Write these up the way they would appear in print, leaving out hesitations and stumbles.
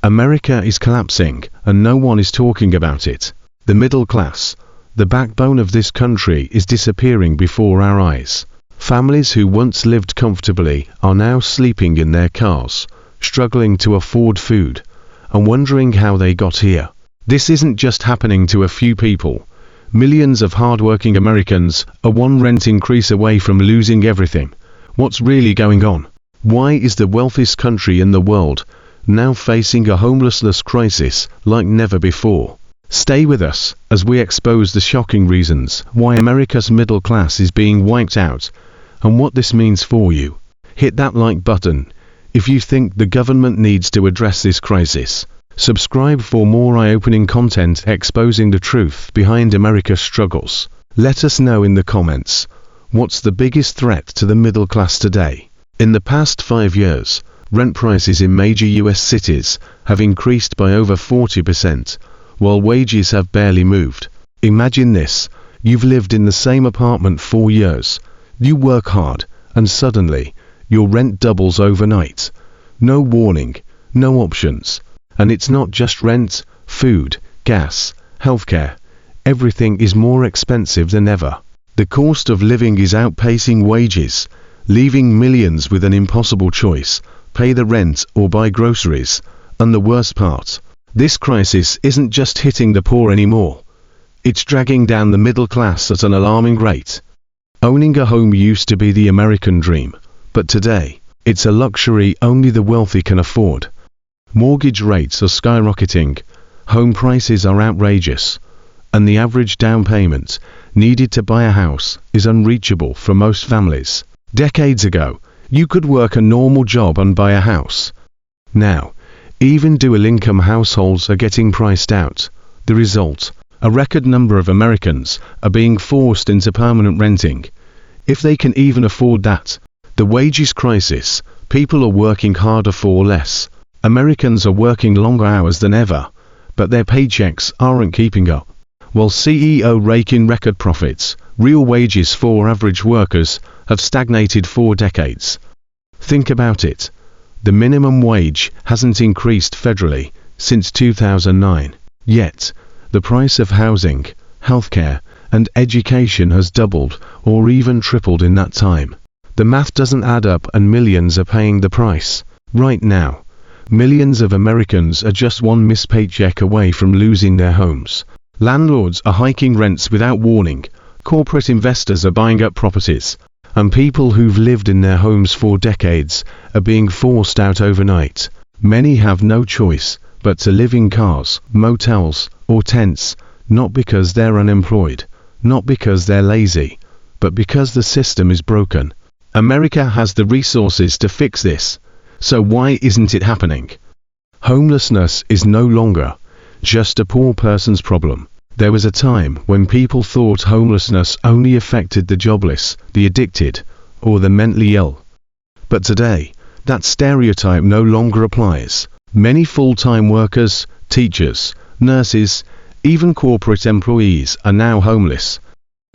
America is collapsing, and no one is talking about it. The middle class, the backbone of this country, is disappearing before our eyes. Families who once lived comfortably are now sleeping in their cars, struggling to afford food, and wondering how they got here. This isn't just happening to a few people. Millions of hard-working Americans are one rent increase away from losing everything. What's really going on? Why is the wealthiest country in the world now facing a homelessness crisis like never before? Stay with us as we expose the shocking reasons why America's middle class is being wiped out and what this means for you. Hit that like button if you think the government needs to address this crisis. Subscribe for more eye-opening content exposing the truth behind America's struggles. Let us know in the comments, what's the biggest threat to the middle class today? In the past 5 years, rent prices in major US cities have increased by over 40%, while wages have barely moved. Imagine this: you've lived in the same apartment 4 years, you work hard, and suddenly, your rent doubles overnight. No warning, no options. And it's not just rent, food, gas, healthcare. Everything is more expensive than ever. The cost of living is outpacing wages, leaving millions with an impossible choice: pay the rent or buy groceries. And the worst part, this crisis isn't just hitting the poor anymore. It's dragging down the middle class at an alarming rate. Owning a home used to be the American dream, but today, it's a luxury only the wealthy can afford. Mortgage rates are skyrocketing, home prices are outrageous, and the average down payment needed to buy a house is unreachable for most families. Decades ago, you could work a normal job and buy a house. Now, even dual-income households are getting priced out. The result: a record number of Americans are being forced into permanent renting. If they can even afford that. The wages crisis: people are working harder for less. Americans are working longer hours than ever, but their paychecks aren't keeping up. While CEO rake in record profits, real wages for average workers have stagnated for decades. Think about it. The minimum wage hasn't increased federally since 2009. Yet, the price of housing, healthcare, and education has doubled or even tripled in that time. The math doesn't add up, and millions are paying the price. Right now, millions of Americans are just one missed paycheck away from losing their homes. Landlords are hiking rents without warning, corporate investors are buying up properties, and people who've lived in their homes for decades are being forced out overnight. Many have no choice but to live in cars, motels, or tents, not because they're unemployed, not because they're lazy, but because the system is broken. America has the resources to fix this. So why isn't it happening? Homelessness is no longer just a poor person's problem. There was a time when people thought homelessness only affected the jobless, the addicted, or the mentally ill. But today, that stereotype no longer applies. Many full-time workers, teachers, nurses, even corporate employees are now homeless.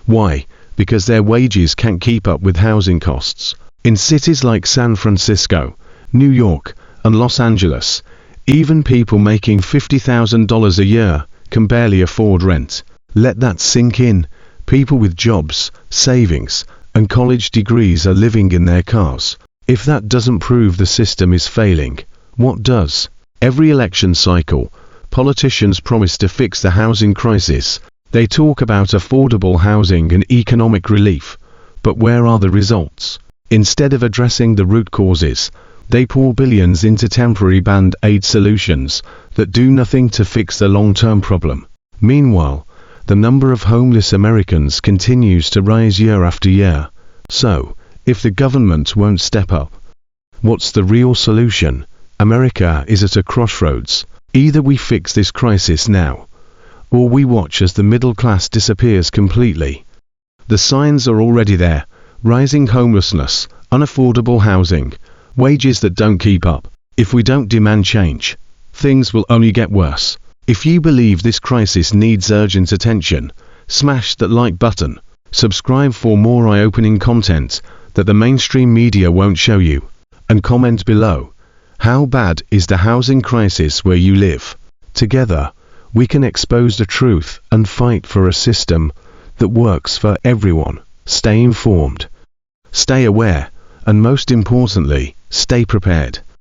Why? Because their wages can't keep up with housing costs. In cities like San Francisco, New York, and Los Angeles, even people making $50,000 a year can barely afford rent. Let that sink in. People with jobs, savings, and college degrees are living in their cars. If that doesn't prove the system is failing, what does? Every election cycle, politicians promise to fix the housing crisis. They talk about affordable housing and economic relief. But where are the results? Instead of addressing the root causes, they pour billions into temporary band-aid solutions that do nothing to fix the long-term problem. Meanwhile, the number of homeless Americans continues to rise year after year. So, if the government won't step up, what's the real solution? America is at a crossroads. Either we fix this crisis now, or we watch as the middle class disappears completely. The signs are already there: rising homelessness, unaffordable housing, wages that don't keep up. If we don't demand change, things will only get worse. If you believe this crisis needs urgent attention, smash that like button. Subscribe for more eye-opening content that the mainstream media won't show you. And comment below. How bad is the housing crisis where you live? Together, we can expose the truth and fight for a system that works for everyone. Stay informed, stay aware, and most importantly, stay prepared.